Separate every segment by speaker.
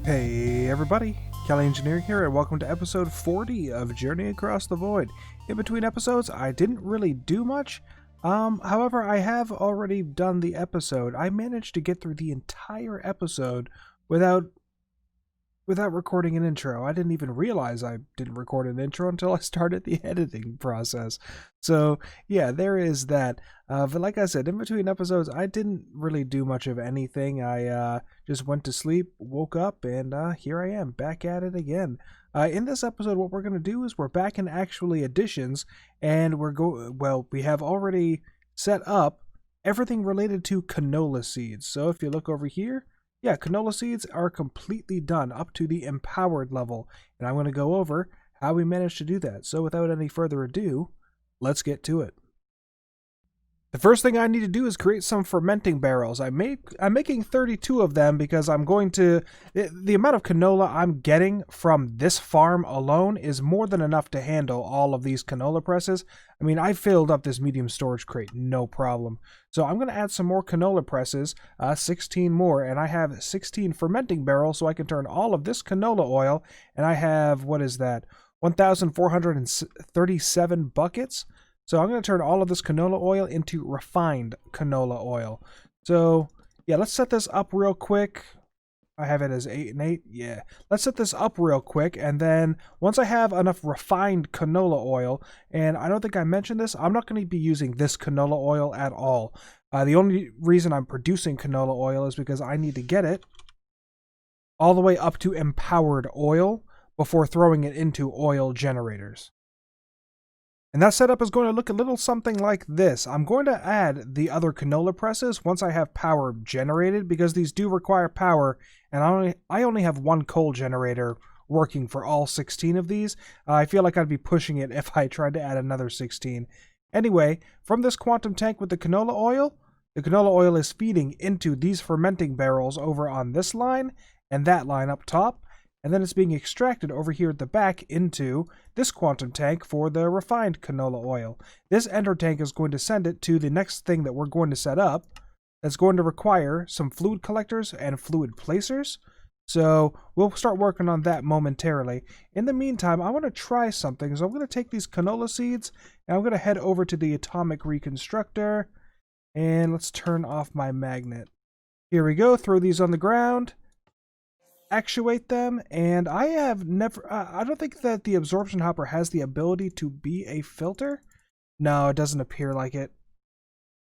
Speaker 1: Hey everybody, Kelly Engineering here, and welcome to episode 40 of Journey Across the Void. In between episodes, I didn't really do much. However, I have already done the episode. I managed to get through the entire episode without recording an intro. I didn't even realize I didn't record an intro until I started the editing process. So yeah, there is that. But like I said, in between episodes, I didn't really do much of anything. I just went to sleep, woke up, and here I am, back at it again. In this episode, what we're going to do is we're back in actually additions, and we have already set up everything related to canola seeds. So if you look over here, yeah, canola seeds are completely done up to the empowered level, and I'm going to go over how we managed to do that. So without any further ado, let's get to it. The first thing I need to do is create some fermenting barrels. I'm making 32 of them because I'm going to... The amount of canola I'm getting from this farm alone is more than enough to handle all of these canola presses. I mean, I filled up this medium storage crate, no problem. So I'm going to add some more canola presses, 16 more, and I have 16 fermenting barrels so I can turn all of this canola oil, and I have, what is that, 1,437 buckets? So I'm going to turn all of this canola oil into refined canola oil. So yeah, let's set this up real quick. I have it as 8 and 8. Yeah, let's set this up real quick, and then once I have enough refined canola oil, and I don't think I mentioned this, I'm not going to be using this canola oil at all. The only reason I'm producing canola oil is because I need to get it all the way up to empowered oil before throwing it into oil generators. And that setup is going to look a little something like this. I'm going to add the other canola presses once I have power generated, because these do require power, and I only have one coal generator working for all 16 of these. I feel like I'd be pushing it if I tried to add another 16. Anyway, from this quantum tank with the canola oil is feeding into these fermenting barrels over on this line and that line up top. And then it's being extracted over here at the back into this quantum tank for the refined canola oil. This ender tank is going to send it to the next thing that we're going to set up. That's going to require some fluid collectors and fluid placers. So we'll start working on that momentarily. In the meantime, I want to try something. So I'm going to take these canola seeds and I'm going to head over to the atomic reconstructor. And let's turn off my magnet. Here we go. Throw these on the ground. Actuate them, and I have never I don't think that the absorption hopper has the ability to be a filter. No, it doesn't appear like it.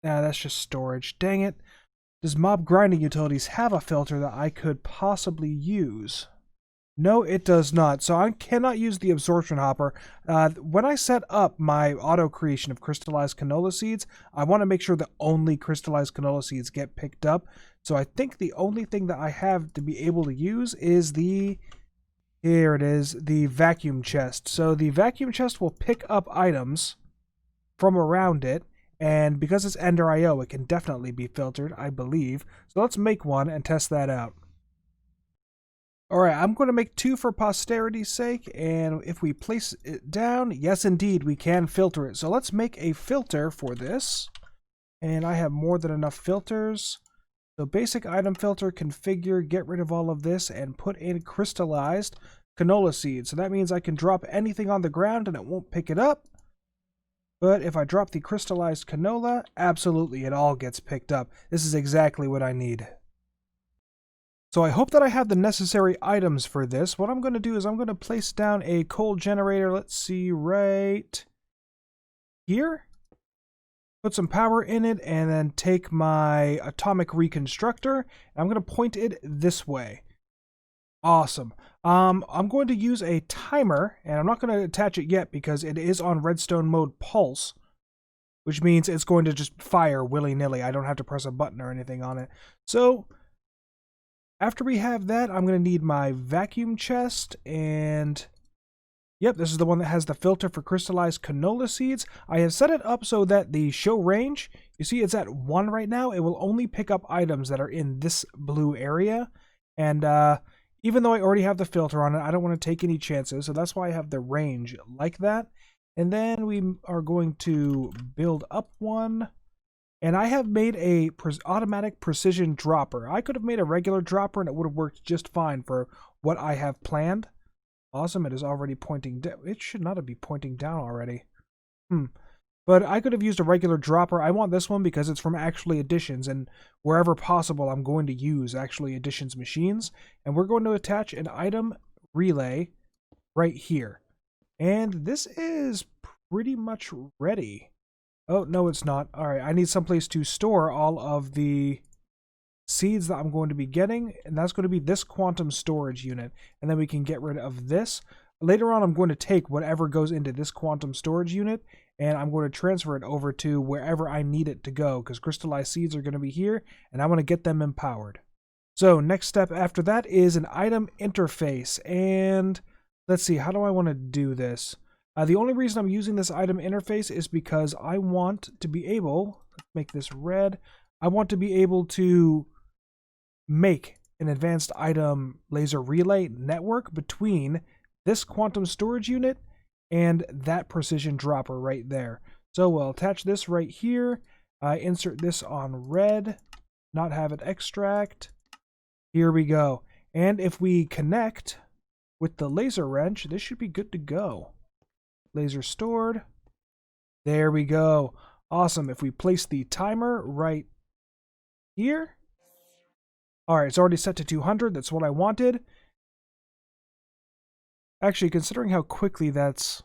Speaker 1: Nah, that's just storage. Dang it. Does Mob Grinding Utilities have a filter that I could possibly use? No, it does not. So I cannot use the absorption hopper. When I set up my auto creation of crystallized canola seeds, I want to make sure that only crystallized canola seeds get picked up. So I think the only thing that I have to be able to use is here it is, the vacuum chest. So the vacuum chest will pick up items from around it, and because it's Ender IO, it can definitely be filtered, I believe. So let's make one and test that out. Alright, I'm going to make 2 for posterity's sake, and if we place it down, yes indeed, we can filter it. So let's make a filter for this, and I have more than enough filters. So basic item filter, configure, get rid of all of this, and put in crystallized canola seeds. So that means I can drop anything on the ground and it won't pick it up. But if I drop the crystallized canola, absolutely it all gets picked up. This is exactly what I need. So I hope that I have the necessary items for this. What I'm going to do is I'm going to place down a coal generator, let's see, right here. Put some power in it, and then take my atomic reconstructor, and I'm going to point it this way. Awesome. I'm going to use a timer, and I'm not going to attach it yet because it is on redstone mode pulse, which means it's going to just fire willy-nilly. I don't have to press a button or anything on it. So after we have that, I'm going to need my vacuum chest, and yep, this is the one that has the filter for crystallized canola seeds. I have set it up so that the show range, you see it's at 1 right now. It will only pick up items that are in this blue area. And even though I already have the filter on it, I don't want to take any chances. So that's why I have the range like that. And then we are going to build up one. And I have made a automatic precision dropper. I could have made a regular dropper and it would have worked just fine for what I have planned. Awesome, it is already pointing down. It should not be pointing down already. But I could have used a regular dropper. I want this one because it's from Actually Additions, and wherever possible I'm going to use Actually Additions machines. And we're going to attach an item relay right here. And this is pretty much ready. Oh, no, it's not. All right, I need someplace to store all of the seeds that I'm going to be getting, and that's going to be this quantum storage unit. And then we can get rid of this. Later on, I'm going to take whatever goes into this quantum storage unit, and I'm going to transfer it over to wherever I need it to go, because crystallized seeds are going to be here, and I want to get them empowered. So next step after that is an item interface, and let's see, how do I want to do this? The only reason I'm using this item interface is because I want to be able, let's make this red, I want to be able to make an advanced item laser relay network between this quantum storage unit and that precision dropper right there. So we'll attach this right here, insert this on red, not have it extract. Here we go. And if we connect with the laser wrench, this should be good to go. Laser stored. There we go. Awesome. If we place the timer right here. Alright, it's already set to 200. That's what I wanted. Actually, considering how quickly that's...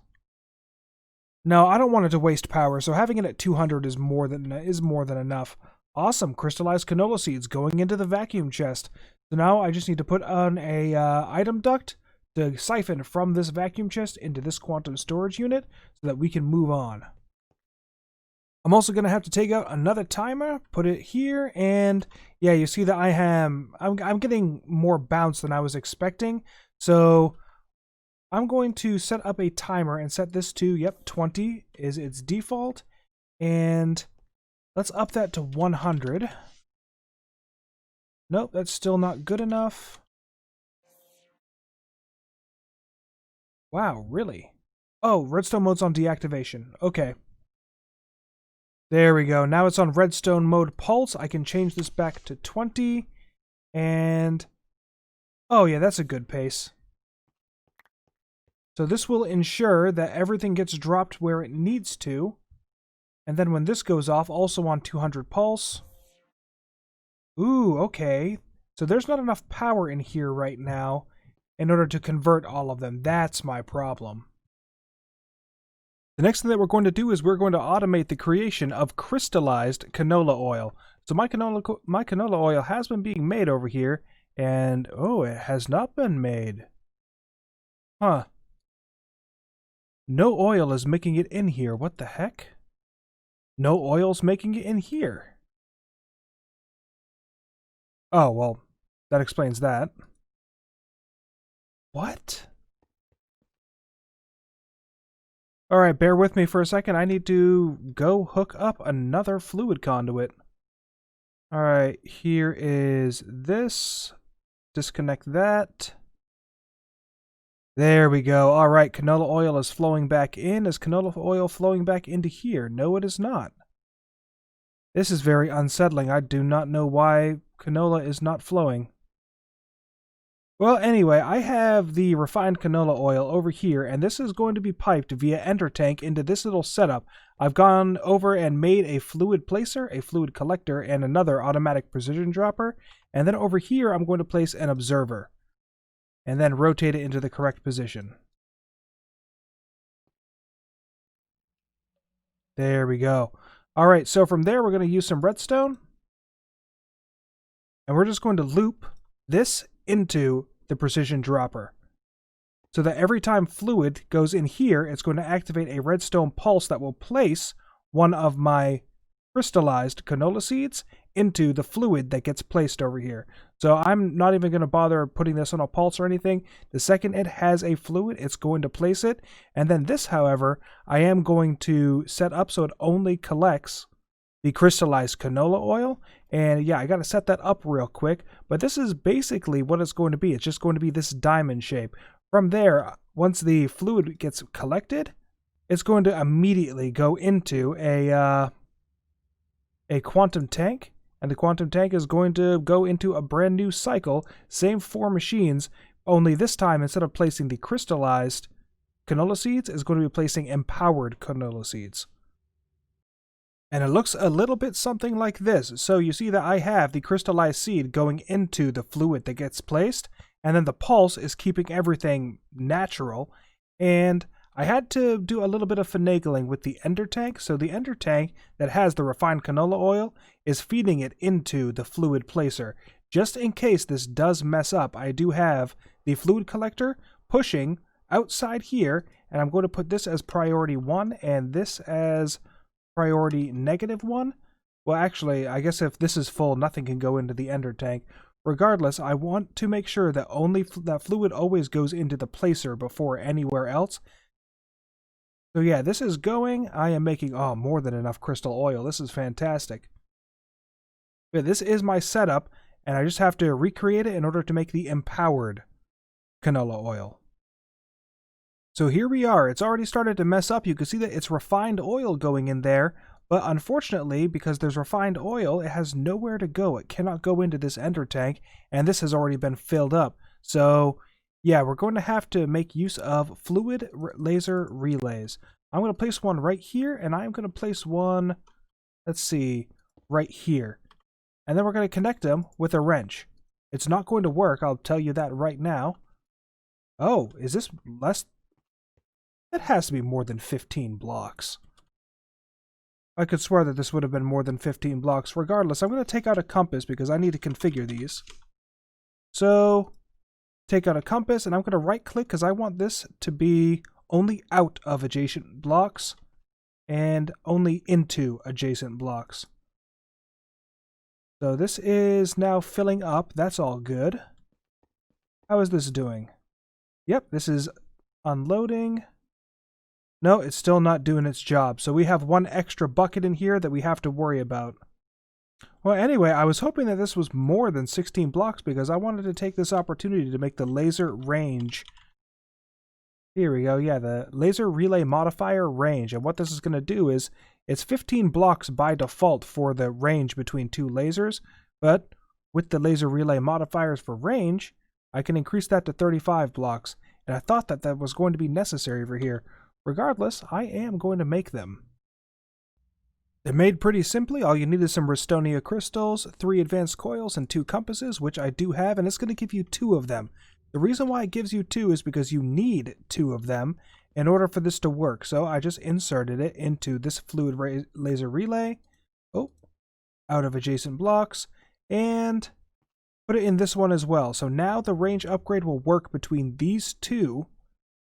Speaker 1: No, I don't want it to waste power, so having it at 200 is more than enough. Awesome. Crystallized canola seeds going into the vacuum chest. So now I just need to put on a item duct to siphon from this vacuum chest into this quantum storage unit so that we can move on. I'm also going to have to take out another timer, put it here, and yeah, you see that I'm getting more bounce than I was expecting. So I'm going to set up a timer and set this to, 20 is its default, and let's up that to 100. Nope, that's still not good enough. Wow, really? Oh, redstone mode's on deactivation. Okay. There we go. Now it's on redstone mode pulse. I can change this back to 20. And... oh yeah, that's a good pace. So this will ensure that everything gets dropped where it needs to. And then when this goes off, also on 200 pulse. Ooh, okay. So there's not enough power in here right now in order to convert all of them. That's my problem. The next thing that we're going to do is we're going to automate the creation of crystallized canola oil. So my canola oil has been being made over here, and oh, it has not been made. Huh. No oil is making it in here. What the heck? No oil's making it in here. Oh, well, that explains that. What? Alright, bear with me for a second. I need to go hook up another fluid conduit. Alright, here is this. Disconnect that. There we go. Alright, canola oil is flowing back in. Is canola oil flowing back into here? No, it is not. This is very unsettling. I do not know why canola is not flowing. Well, anyway, I have the refined canola oil over here, and this is going to be piped via enter tank into this little setup. I've gone over and made a fluid placer, a fluid collector, and another automatic precision dropper. And then over here, I'm going to place an observer, and then rotate it into the correct position. There we go. All right, so from there, we're going to use some redstone, and we're just going to loop this into the precision dropper so that every time fluid goes in here, it's going to activate a redstone pulse that will place one of my crystallized canola seeds into the fluid that gets placed over here. So I'm not even going to bother putting this on a pulse or anything. The second it has a fluid, it's going to place it. And then this, however, I am going to set up so it only collects the crystallized canola oil. And yeah, I got to set that up real quick. But this is basically what it's going to be. It's just going to be this diamond shape. From there, once the fluid gets collected, it's going to immediately go into a a quantum tank, and the quantum tank is going to go into a brand new cycle, same 4 machines, only this time instead of placing the crystallized canola seeds, is going to be placing empowered canola seeds. And it looks a little bit something like this. So you see that I have the crystallized seed going into the fluid that gets placed, and then the pulse is keeping everything natural. And I had to do a little bit of finagling with the ender tank. So the ender tank that has the refined canola oil is feeding it into the fluid placer. Just in case this does mess up, I do have the fluid collector pushing outside here, and I'm going to put this as priority 1 and this as priority -1. Well, actually, I guess if this is full, nothing can go into the ender tank. Regardless, I want to make sure that only that fluid always goes into the placer before anywhere else. So yeah, this is going. I am making, more than enough crystal oil. This is fantastic. But this is my setup, and I just have to recreate it in order to make the empowered canola oil. So here we are. It's already started to mess up. You can see that it's refined oil going in there, but unfortunately, because there's refined oil, it has nowhere to go. It cannot go into this ender tank, and this has already been filled up. So yeah, we're going to have to make use of fluid laser relays. I'm going to place one right here, and I'm going to place one, let's see, right here. And then we're going to connect them with a wrench. It's not going to work, I'll tell you that right now. Oh, is this less? It has to be more than 15 blocks. I could swear that this would have been more than 15 blocks. Regardless, I'm going to take out a compass because I need to configure these. So, take out a compass, and I'm going to right-click because I want this to be only out of adjacent blocks and only into adjacent blocks. So this is now filling up. That's all good. How is this doing? Yep, this is unloading. No, it's still not doing its job. So we have one extra bucket in here that we have to worry about. Well, anyway, I was hoping that this was more than 16 blocks because I wanted to take this opportunity to make the laser range. Here we go. Yeah, the laser relay modifier range. And what this is going to do is it's 15 blocks by default for the range between two lasers. But with the laser relay modifiers for range, I can increase that to 35 blocks. And I thought that that was going to be necessary over here. Regardless, I am going to make them. They're made pretty simply. All you need is some Restonia crystals, 3 advanced coils, and 2 compasses, which I do have, and it's going to give you 2 of them. The reason why it gives you 2 is because you need 2 of them in order for this to work. So I just inserted it into this fluid laser relay, out of adjacent blocks, and put it in this one as well. So now the range upgrade will work between these 2.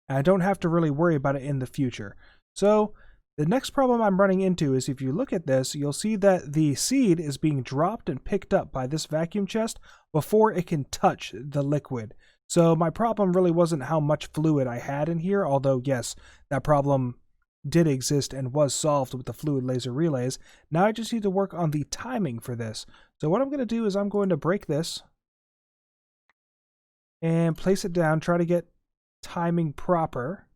Speaker 1: I don't have to really worry about it in the future. So the next problem I'm running into is if you look at this, you'll see that the seed is being dropped and picked up by this vacuum chest before it can touch the liquid. So my problem really wasn't how much fluid I had in here, although yes, that problem did exist and was solved with the fluid laser relays. Now I just need to work on the timing for this. So what I'm going to do is I'm going to break this and place it down, try to get timing proper.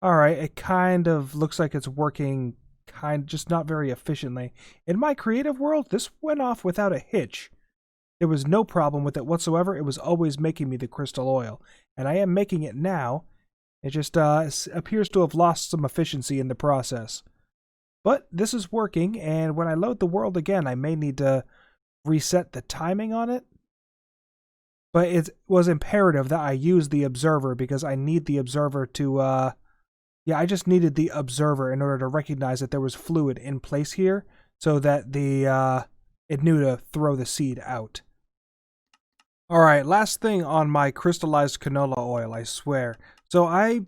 Speaker 1: Alright, it kind of looks like it's working just not very efficiently. In my creative world, this went off without a hitch. There was no problem with it whatsoever. It was always making me the crystal oil. And I am making it now. It just appears to have lost some efficiency in the process. But this is working, and when I load the world again, I may need to reset the timing on it. But it was imperative that I use the observer because I need the observer to, I just needed the observer in order to recognize that there was fluid in place here so that it knew to throw the seed out. Alright, last thing on my crystallized canola oil, I swear. So I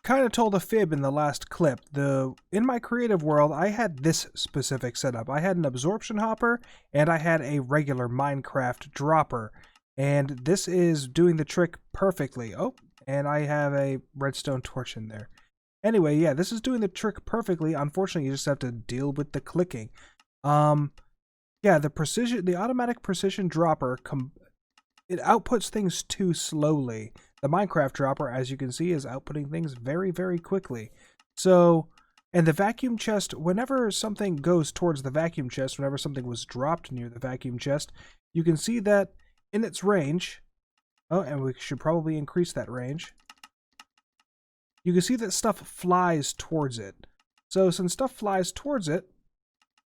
Speaker 1: kind of told a fib in the last clip. In my creative world, I had this specific setup. I had an absorption hopper and I had a regular Minecraft dropper. And this is doing the trick perfectly. Oh, and I have a redstone torch in there. Anyway, yeah, this is doing the trick perfectly. Unfortunately, you just have to deal with the clicking. Yeah, the automatic precision dropper, it outputs things too slowly. The Minecraft dropper, as you can see, is outputting things very, very quickly. So And the vacuum chest, whenever something goes towards the vacuum chest, whenever something was dropped near the vacuum chest, you can see that in its range, oh, and we should probably increase that range, you can see that stuff flies towards it. So since stuff flies towards it,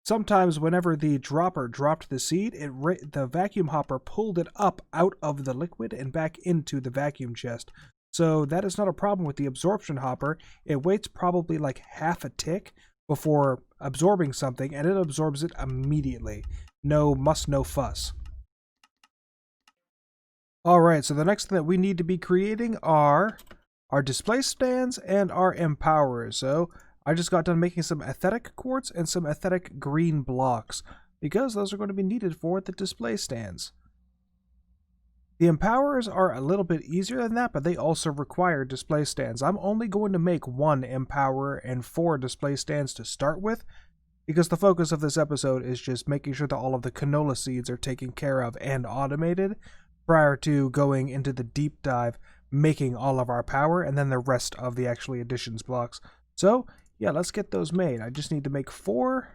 Speaker 1: sometimes whenever the dropper dropped the seed, the vacuum hopper pulled it up out of the liquid and back into the vacuum chest. So that is not a problem with the absorption hopper. It waits probably like half a tick before absorbing something, and it absorbs it immediately. No muss, no fuss. Alright, so the next thing that we need to be creating are our display stands and our empowerers. So I just got done making some aesthetic quartz and some aesthetic green blocks, because those are going to be needed for the display stands. The empowerers are a little bit easier than that, but they also require display stands. I'm only going to make 1 empowerer and 4 display stands to start with, because the focus of this episode is just making sure that all of the canola seeds are taken care of and automated prior to going into the deep dive, making all of our power, and then the rest of the actually additions blocks. So, yeah, let's get those made. I just need to make 4.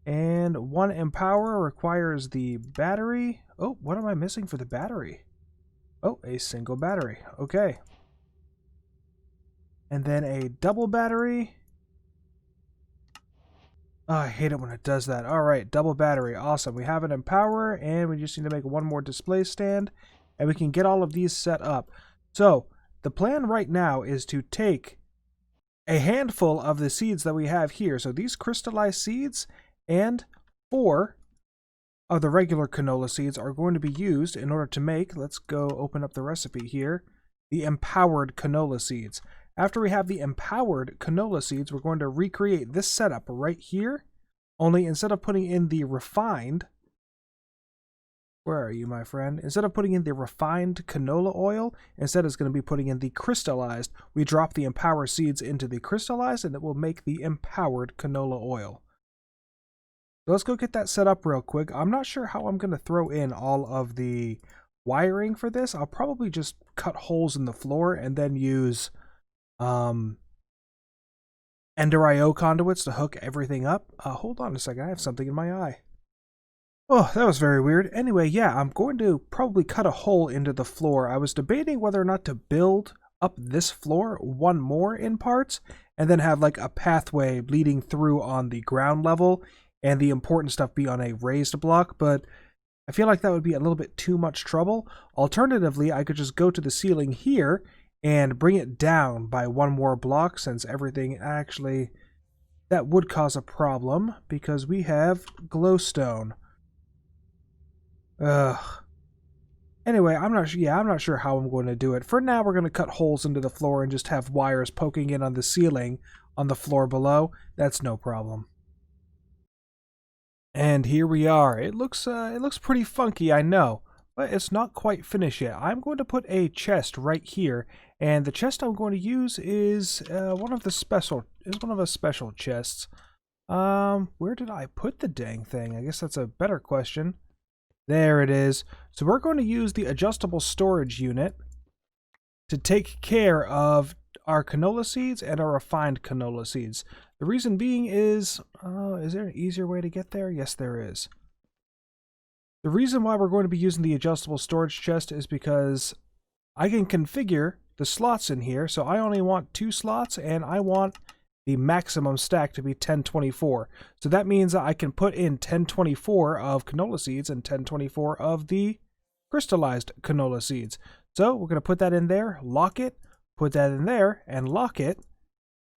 Speaker 1: And 1 empower requires the battery. Oh, what am I missing for the battery? Oh, a single battery. Okay. And then a double battery. Oh, I hate it when it does that. Alright, double battery. Awesome. We have an empower, and we just need to make 1 more display stand, and we can get all of these set up. So, the plan right now is to take a handful of the seeds that we have here. So these crystallized seeds and 4 of the regular canola seeds are going to be used in order to make, let's go open up the recipe here, the empowered canola seeds. After we have the empowered canola seeds, we're going to recreate this setup right here, only instead of putting in the refined, where are you, my friend? Instead of putting in the refined canola oil, instead it's going to be putting in the crystallized. We drop the empowered seeds into the crystallized, and it will make the empowered canola oil. So let's go get that set up real quick. I'm not sure how I'm going to throw in all of the wiring for this. I'll probably just cut holes in the floor and then use Ender IO conduits to hook everything up. Hold on a second, I have something in my eye. Oh, that was very weird. Anyway, yeah, I'm going to probably cut a hole into the floor. I was debating whether or not to build up this floor 1 more in parts, and then have like a pathway leading through on the ground level, and the important stuff be on a raised block, but I feel like that would be a little bit too much trouble. Alternatively, I could just go to the ceiling here and bring it down by 1 more block, since everything actually, that would cause a problem because we have glowstone. Anyway, I'm not sure how I'm going to do it. For now, we're going to cut holes into the floor and just have wires poking in on the ceiling on the floor below. That's no problem. And here we are. It looks pretty funky, I know, but it's not quite finished yet. I'm going to put a chest right here, and the chest I'm going to use is one of the special chests. Where did I put the dang thing? I guess that's a better question. There it is. So we're going to use the adjustable storage unit to take care of our canola seeds and our refined canola seeds. The reason being is there an easier way to get there? Yes, there is. The reason why we're going to be using the adjustable storage chest is because I can configure the slots in here. So I only want 2 slots, and I want the maximum stack to be 1024. So that means that I can put in 1024 of canola seeds and 1024 of the crystallized canola seeds. So we're going to put that in there, lock it, put that in there, and lock it.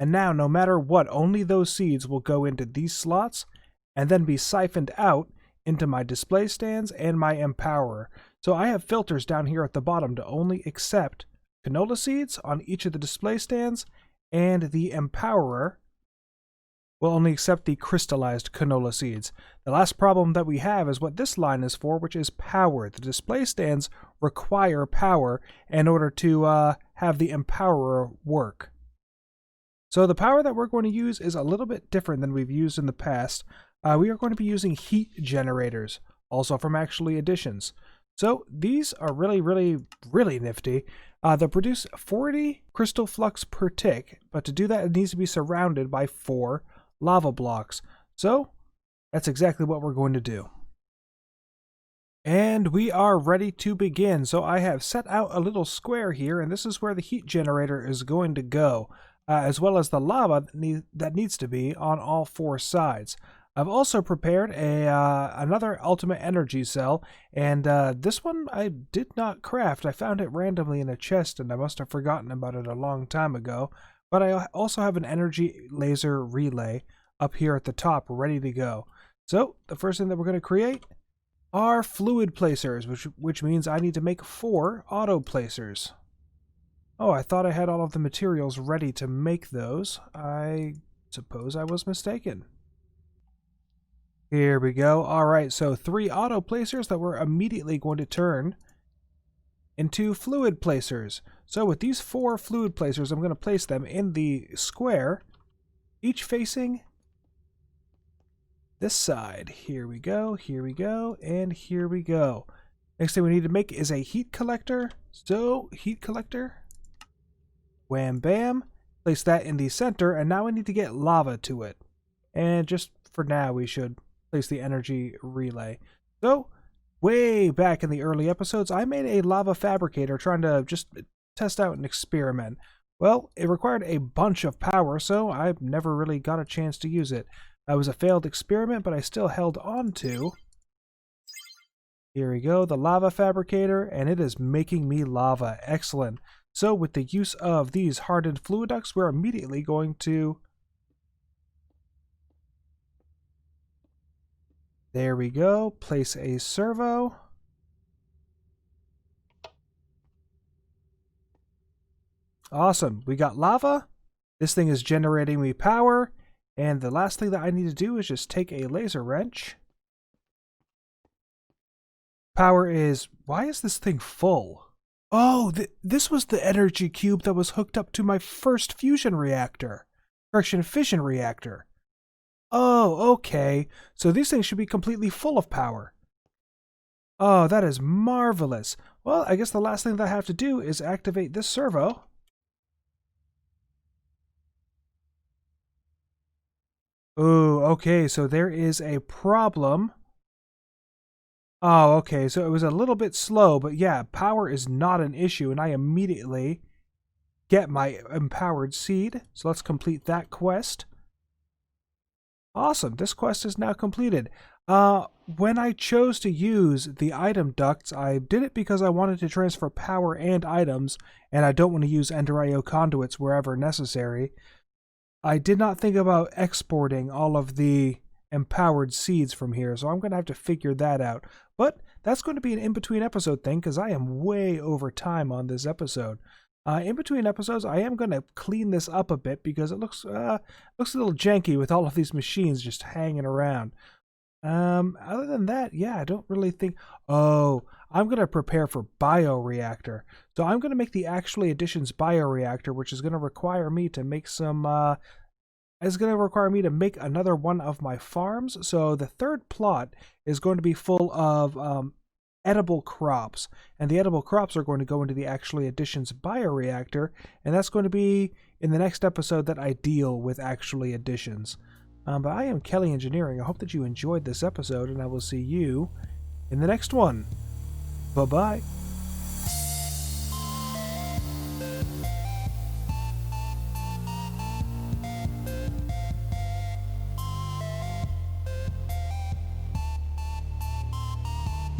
Speaker 1: And now, no matter what, only those seeds will go into these slots and then be siphoned out into my display stands and my empowerer. So I have filters down here at the bottom to only accept canola seeds on each of the display stands, and the empowerer will only accept the crystallized canola seeds. The last problem that we have is what this line is for, which is power. The display stands require power in order to have the empowerer work. So the power that we're going to use is a little bit different than we've used in the past. We are going to be using heat generators, also from actually additions. So these are really nifty. They'll produce 40 crystal flux per tick, but to do that it needs to be surrounded by 4 lava blocks. So that's exactly what we're going to do. And we are ready to begin. So I have set out a little square here, and this is where the heat generator is going to go, as well as the lava that needs to be on all 4 sides. I've also prepared another ultimate energy cell, and this one I did not craft. I found it randomly in a chest, and I must have forgotten about it a long time ago. But I also have an energy laser relay up here at the top, ready to go. So the first thing that we're going to create are fluid placers, which means I need to make 4 auto placers. Oh, I thought I had all of the materials ready to make those. I suppose I was mistaken. Here we go. Alright, so 3 auto placers that we're immediately going to turn into fluid placers. So with these 4 fluid placers, I'm going to place them in the square, each facing this side. Here we go, and here we go. Next thing we need to make is a heat collector. So, heat collector. Wham bam. Place that in the center, and now we need to get lava to it. And just for now, we should place the energy relay. So, way back in the early episodes, I made a lava fabricator trying to just test out an experiment. Well, it required a bunch of power, so I never really got a chance to use it. It was a failed experiment, but I still held on to. Here we go, the lava fabricator, and it is making me lava. Excellent. So with the use of these hardened fluid ducts, we're immediately going to... There we go. Place a servo. Awesome. We got lava. This thing is generating me power. And the last thing that I need to do is just take a laser wrench. Power is... Why is this thing full? Oh, this was the energy cube that was hooked up to my first fusion reactor. Correction, fission reactor. Oh, okay. So these things should be completely full of power. Oh, that is marvelous. Well, I guess the last thing that I have to do is activate this servo. Ooh, okay, so there is a problem. Oh, okay, so it was a little bit slow, but yeah, power is not an issue, and I immediately get my empowered seed. So let's complete that quest. Awesome, this quest is now completed. When I chose to use the item ducts, I did it because I wanted to transfer power and items, and I don't want to use Ender IO conduits wherever necessary. I did not think about exporting all of the empowered seeds from here, so I'm going to have to figure that out. But that's going to be an in-between episode thing, because I am way over time on this episode. In between episodes, I am going to clean this up a bit, because it looks a little janky with all of these machines just hanging around. Other than that, yeah, I don't really think... Oh, I'm going to prepare for bioreactor. So I'm going to make the Actually Additions bioreactor, which is going to require me to make some... It's going to require me to make another one of my farms. So the third plot is going to be full of edible crops. And the edible crops are going to go into the Actually Additions bioreactor. And that's going to be in the next episode that I deal with Actually Additions. But I am Kelly Engineering. I hope that you enjoyed this episode, and I will see you in the next one. Bye-bye.